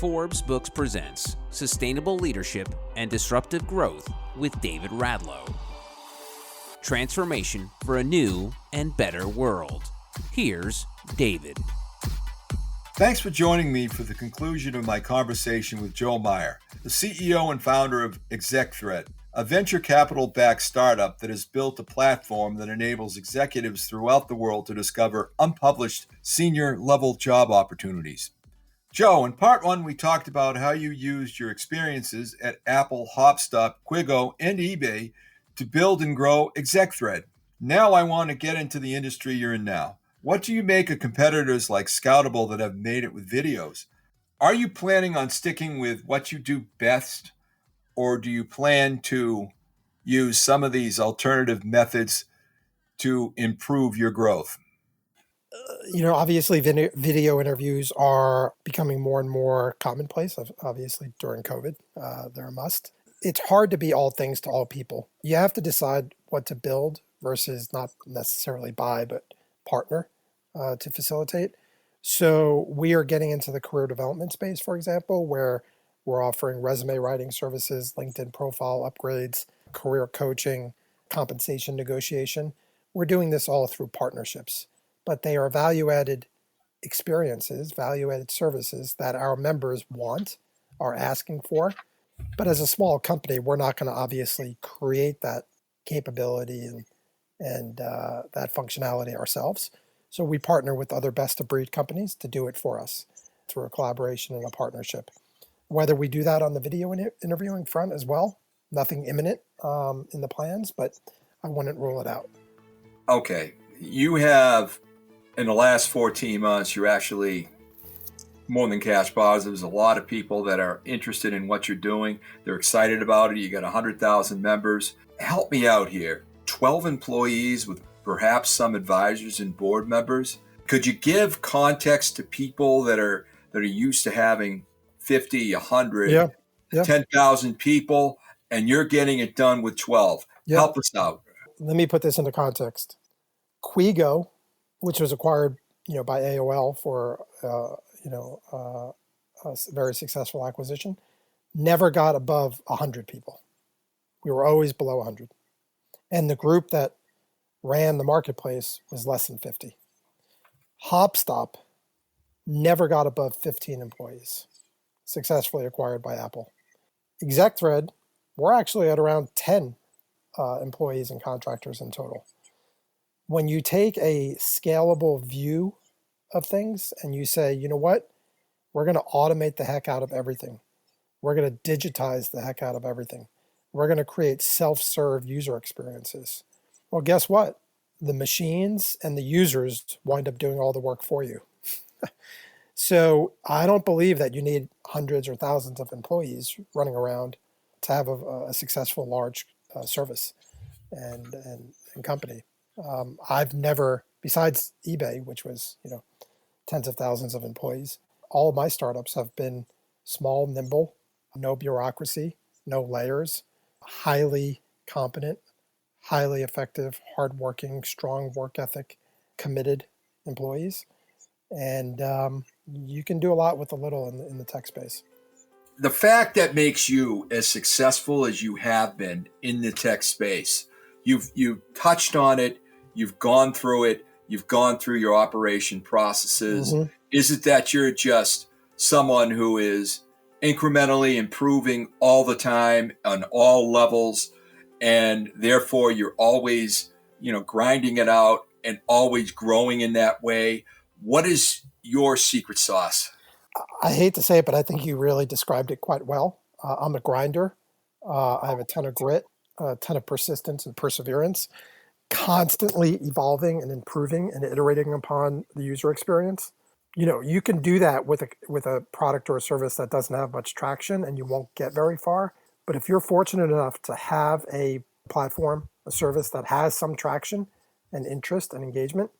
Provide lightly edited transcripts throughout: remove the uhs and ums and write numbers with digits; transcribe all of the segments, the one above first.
Forbes Books presents Sustainable Leadership and Disruptive Growth with David Radlow. Transformation for a new and better world. Here's David. Thanks for joining me for the conclusion of my conversation with Joe Meyer, the CEO and founder of ExecThread, a venture capital-backed startup that has built a platform that enables executives throughout the world to discover unpublished senior-level job opportunities. Joe, in part one, we talked about how you used your experiences at Apple, Hopstop, Quigo, and eBay to build and grow ExecThread. Now I want to get into the industry you're in now. What do you make of competitors like Scoutable that have made it with videos? Are you planning on sticking with what you do best, or do you plan to use some of these alternative methods to improve your growth? Obviously video interviews are becoming more and more commonplace. Obviously, during COVID, they're a must. It's hard to be all things to all people. You have to decide what to build versus not necessarily buy, but partner to facilitate. So we are getting into the career development space, for example, where we're offering resume writing services, LinkedIn profile upgrades, career coaching, compensation negotiation. We're doing this all through partnerships. But they are value-added experiences, value-added services that our members want, are asking for. But as a small company, we're not going to obviously create that capability and that functionality ourselves. So we partner with other best-of-breed companies to do it for us through a collaboration and a partnership. Whether we do that on the video interviewing front as well, nothing imminent in the plans, but I wouldn't rule it out. Okay, you have... In the last 14 months, you're actually more than cash positive. There's a lot of people that are interested in what you're doing. They're excited about it. You got 100,000 members. Help me out here. 12 employees with perhaps some advisors and board members. Could you give context to people that are used to having 50, 100, 10,000 people, and you're getting it done with 12? Help us out. Let me put this into context. Quigo, which was acquired, by AOL for, a very successful acquisition, never got above 100 people. We were always below 100. And the group that ran the marketplace was less than 50. Hopstop never got above 15 employees, successfully acquired by Apple. ExecThread, we're actually at around 10 employees and contractors in total. When you take a scalable view of things and you say, you know what, we're going to automate the heck out of everything. We're going to digitize the heck out of everything. We're going to create self-serve user experiences. Well, guess what? The machines and the users wind up doing all the work for you. So I don't believe that you need hundreds or thousands of employees running around to have a successful large service and company. I've never, besides eBay, which was, tens of thousands of employees, all of my startups have been small, nimble, no bureaucracy, no layers, highly competent, highly effective, hardworking, strong work ethic, committed employees. And you can do a lot with a little in the tech space. The fact that makes you as successful as you have been in the tech space, you've touched on it. You've gone through it. You've gone through your operation processes. Mm-hmm. Is it that you're just someone who is incrementally improving all the time on all levels, and therefore you're always, grinding it out and always growing in that way? What is your secret sauce? I hate to say it, but I think you really described it quite well. I'm a grinder. I have a ton of grit, a ton of persistence and perseverance. Constantly evolving and improving and iterating upon the user experience. You can do that with a product or a service that doesn't have much traction, and you won't get very far. But if you're fortunate enough to have a platform, a service that has some traction and interest and engagement,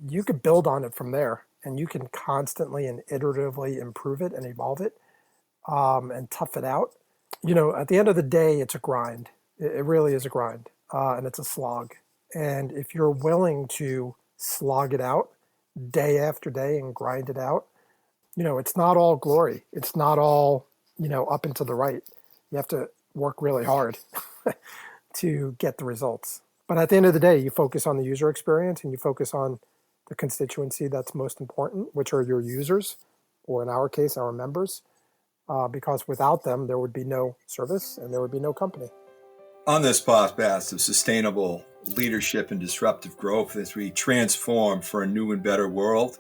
you could build on it from there, and you can constantly and iteratively improve it and evolve it and tough it out. At the end of the day, it's a grind. It really is a grind. And it's a slog. And if you're willing to slog it out day after day and grind it out, It's not all glory. It's not all, up and to the right. You have to work really hard to get the results. But at the end of the day, you focus on the user experience and you focus on the constituency that's most important, which are your users, or in our case, our members, because without them, there would be no service and there would be no company. On this podcast of sustainable leadership and disruptive growth as we transform for a new and better world,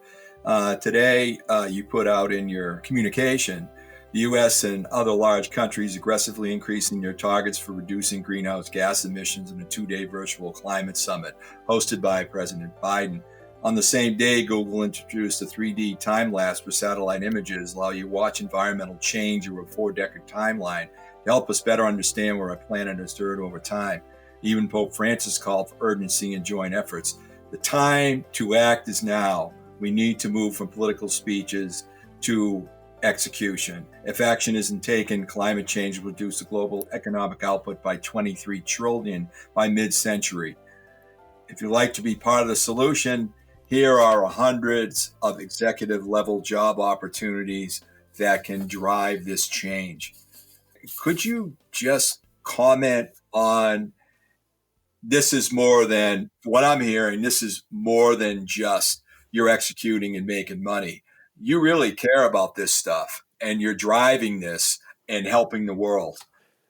today you put out in your communication the U.S. and other large countries aggressively increasing their targets for reducing greenhouse gas emissions in a 2-day virtual climate summit hosted by President Biden. On the same day, Google introduced a 3D time lapse for satellite images, allow you to watch environmental change over a 4-decade timeline to help us better understand where our planet has turned over time. Even Pope Francis called for urgency and joint efforts. The time to act is now. We need to move from political speeches to execution. If action isn't taken, climate change will reduce the global economic output by 23 trillion by mid-century. If you'd like to be part of the solution, here are hundreds of executive level job opportunities that can drive this change. Could you just comment on, this is more than what I'm hearing, this is more than just you're executing and making money. You really care about this stuff and you're driving this and helping the world.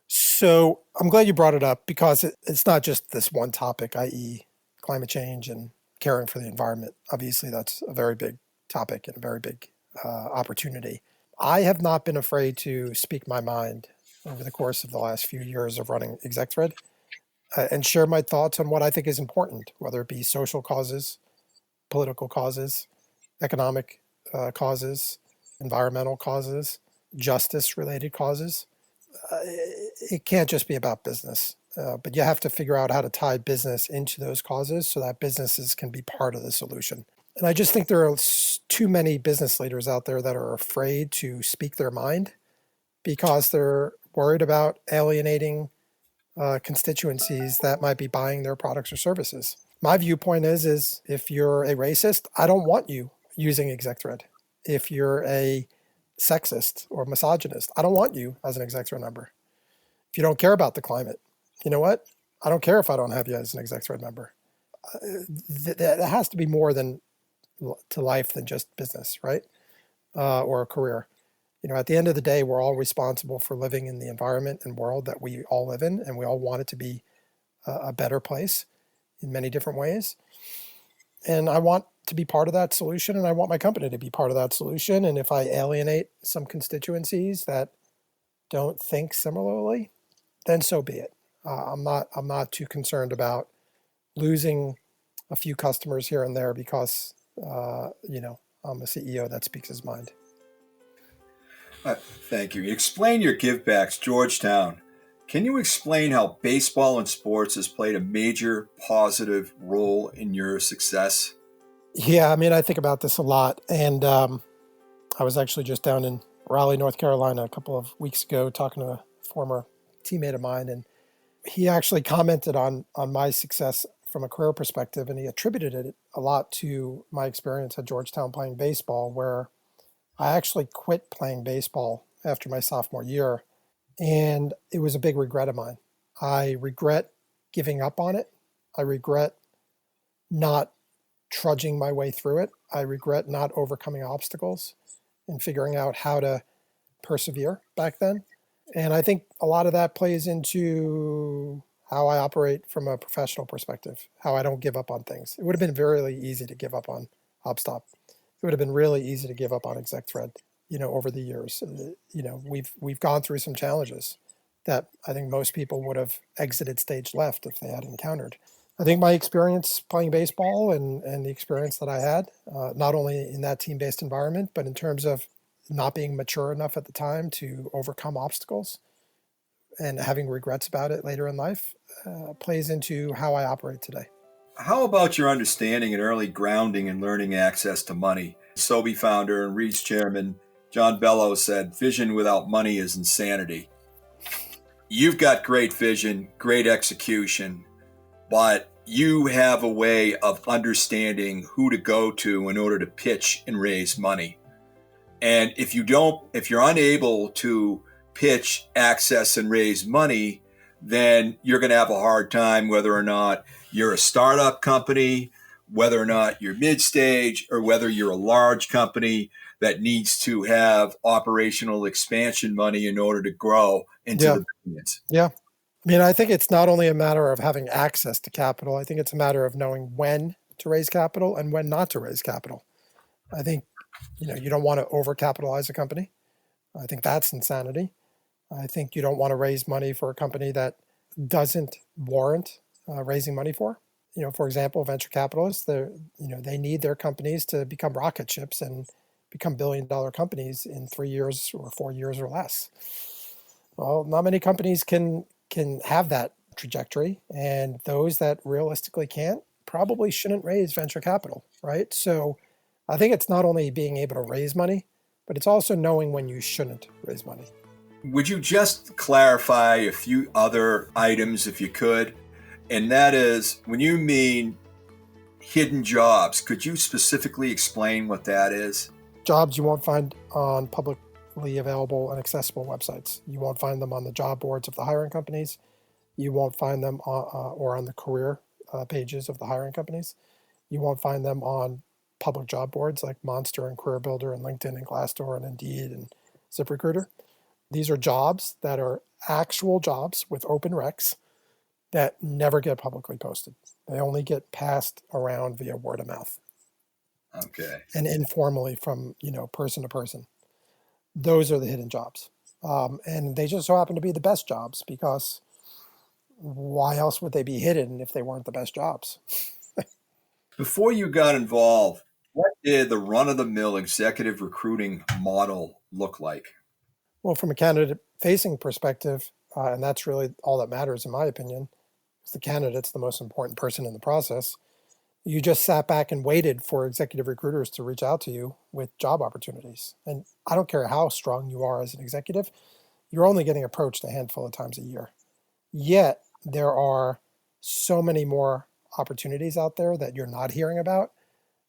So I'm glad you brought it up because it's not just this one topic, i.e. climate change and caring for the environment. Obviously, that's a very big topic and a very big opportunity. I have not been afraid to speak my mind over the course of the last few years of running ExecThread and share my thoughts on what I think is important, whether it be social causes, political causes, economic causes, environmental causes, justice-related causes. It can't just be about business, but you have to figure out how to tie business into those causes so that businesses can be part of the solution. And I just think there are too many business leaders out there that are afraid to speak their mind because they're worried about alienating constituencies that might be buying their products or services. My viewpoint is if you're a racist, I don't want you using ExecThread. If you're a sexist or misogynist, I don't want you as an ExecThread member. If you don't care about the climate, you know what? I don't care if I don't have you as an ExecThread member. That has to be more than to life than just business, right? Or a career. At the end of the day, we're all responsible for living in the environment and world that we all live in, and we all want it to be a better place in many different ways. And I want to be part of that solution, and I want my company to be part of that solution. And if I alienate some constituencies that don't think similarly, then so be it. I'm not too concerned about losing a few customers here and there because I'm a CEO that speaks his mind. Thank you. Explain your givebacks, Georgetown. Can you explain how baseball and sports has played a major positive role in your success? Yeah, I think about this a lot. And I was actually just down in Raleigh, North Carolina a couple of weeks ago talking to a former teammate of mine. And he actually commented on my success from a career perspective. And he attributed it a lot to my experience at Georgetown playing baseball, where I actually quit playing baseball after my sophomore year. And it was a big regret of mine. I regret giving up on it. I regret not trudging my way through it. I regret not overcoming obstacles and figuring out how to persevere back then. And I think a lot of that plays into how I operate from a professional perspective, how I don't give up on things. It would have been very easy to give up on HopStop. It would have been really easy to give up on ExecThread, over the years. We've gone through some challenges that I think most people would have exited stage left if they had encountered. I think my experience playing baseball and the experience that I had, not only in that team-based environment, but in terms of not being mature enough at the time to overcome obstacles and having regrets about it later in life, plays into how I operate today. How about your understanding and early grounding in learning access to money? Sobe founder and Reed's chairman John Bellows said, "Vision without money is insanity." You've got great vision, great execution, but you have a way of understanding who to go to in order to pitch and raise money. And if you're unable to pitch, access, and raise money, then you're going to have a hard time whether or not you're a startup company, whether or not you're mid-stage, or whether you're a large company that needs to have operational expansion money in order to grow into Yeah. the billions. Yeah. I mean, I think it's not only a matter of having access to capital. I think it's a matter of knowing when to raise capital and when not to raise capital. I think, you don't want to overcapitalize a company. I think that's insanity. I think you don't want to raise money for a company that doesn't warrant raising money for. For example, venture capitalists, they need their companies to become rocket ships and become billion-dollar companies in 3 years or 4 years or less. Well, not many companies can have that trajectory, and those that realistically can't probably shouldn't raise venture capital, right? So I think it's not only being able to raise money, but it's also knowing when you shouldn't raise money. Would you just clarify a few other items if you could? And that is, when you mean hidden jobs, could you specifically explain what that is? Jobs you won't find on publicly available and accessible websites. You won't find them on the job boards of the hiring companies. You won't find them or on the career pages of the hiring companies. You won't find them on public job boards like Monster and Career Builder and LinkedIn and Glassdoor and Indeed and ZipRecruiter. These are jobs that are actual jobs with open recs that never get publicly posted. They only get passed around via word of mouth. Okay. And informally from, person to person. Those are the hidden jobs. And they just so happen to be the best jobs, because why else would they be hidden if they weren't the best jobs? Before you got involved, what did the run-of-the-mill executive recruiting model look like? Well, from a candidate-facing perspective, and that's really all that matters in my opinion, because the candidate's the most important person in the process. You just sat back and waited for executive recruiters to reach out to you with job opportunities. And I don't care how strong you are as an executive, you're only getting approached a handful of times a year. Yet there are so many more opportunities out there that you're not hearing about,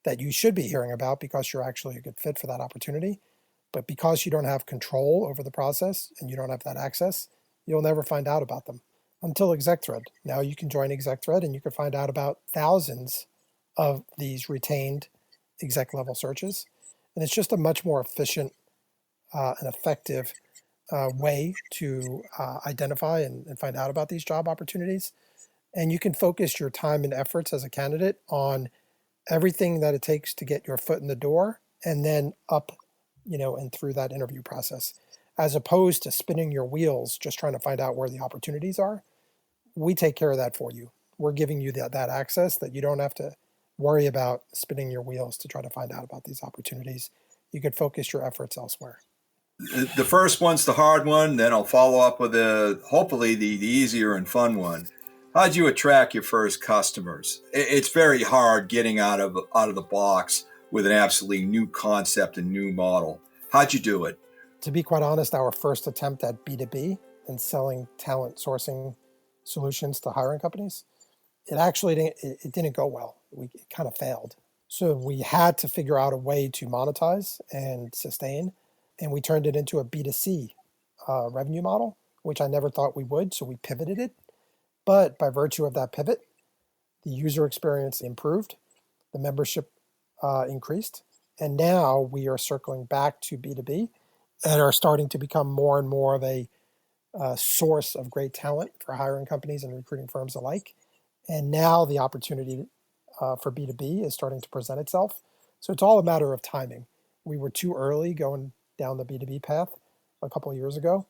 that you should be hearing about because you're actually a good fit for that opportunity. But because you don't have control over the process and you don't have that access, you'll never find out about them until ExecThread. Now you can join ExecThread and you can find out about thousands of these retained exec level searches. And it's just a much more efficient and effective way to identify and find out about these job opportunities. And you can focus your time and efforts as a candidate on everything that it takes to get your foot in the door and then up, and through that interview process, as opposed to spinning your wheels just trying to find out where the opportunities are. We take care of that for you. We're giving you that access that you don't have to worry about spinning your wheels to try to find out about these opportunities. You could focus your efforts elsewhere. The first one's the hard one, then I'll follow up with hopefully the easier and fun one. How'd you attract your first customers? It's very hard getting out of the box with an absolutely new concept and new model. How'd you do it? To be quite honest, our first attempt at B2B and selling talent sourcing solutions to hiring companies, it didn't go well. It kind of failed. So we had to figure out a way to monetize and sustain, and we turned it into a B2C revenue model, which I never thought we would, so we pivoted it. But by virtue of that pivot, the user experience improved, the membership increased, and now we are circling back to B2B and are starting to become more and more of a source of great talent for hiring companies and recruiting firms alike. And now the opportunity for B2B is starting to present itself. So it's all a matter of timing. We were too early going down the B2B path a couple of years ago,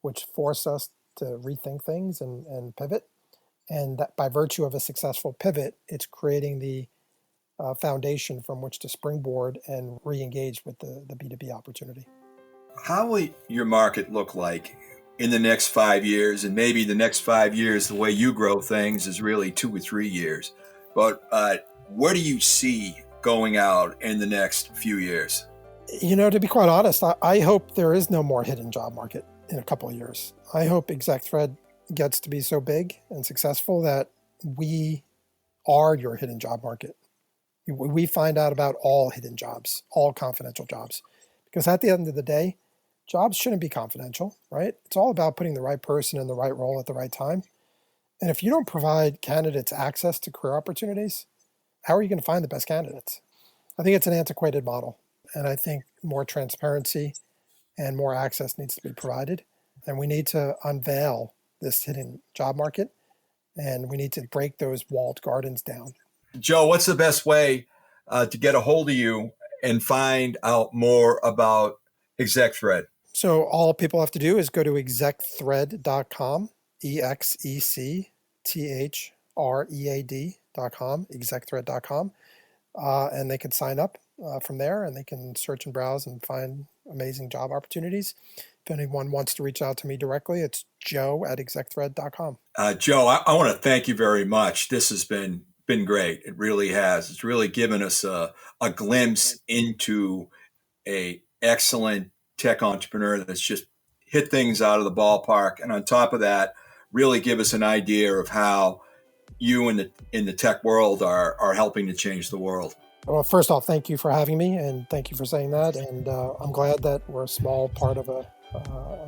which forced us to rethink things and pivot. And that by virtue of a successful pivot, it's creating the foundation from which to springboard and re-engage with the B2B opportunity. How will your market look like in the next 5 years? And maybe the next 5 years, the way you grow things is really 2 or 3 years. But where do you see going out in the next few years? To be quite honest, I hope there is no more hidden job market in a couple of years. I hope ExecThread gets to be so big and successful that we are your hidden job market. We find out about all hidden jobs, all confidential jobs, Because at the end of the day, jobs shouldn't be confidential, right? It's all about putting the right person in the right role at the right time. And if you don't provide candidates access to career opportunities, how are you going to find the best candidates? I think it's an antiquated model. And I think more transparency and more access needs to be provided. And we need to unveil this hidden job market, and we need to break those walled gardens down. Joe, what's the best way to get a hold of you and find out more about ExecThread? So all people have to do is go to execthread.com, ExecThread.com, execthread.com, and they can sign up from there, and they can search and browse and find amazing job opportunities. If anyone wants to reach out to me directly, it's joe@execthread.com. Joe, I want to thank you very much. This has been great. It really has. It's really given us a glimpse into a excellent tech entrepreneur that's just hit things out of the ballpark. And on top of that, really give us an idea of how you in the tech world are helping to change the world. Well, first off, thank you for having me, and thank you for saying that. And I'm glad that we're a small part of a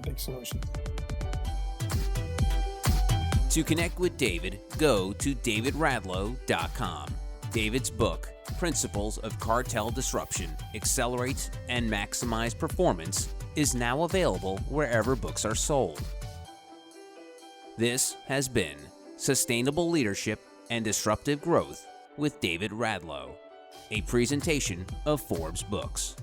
big solution. To connect with David, go to davidradlow.com. David's book, Principles of Cartel Disruption, Accelerate and Maximize Performance, is now available wherever books are sold. This has been Sustainable Leadership and Disruptive Growth with David Radlow, a presentation of Forbes Books.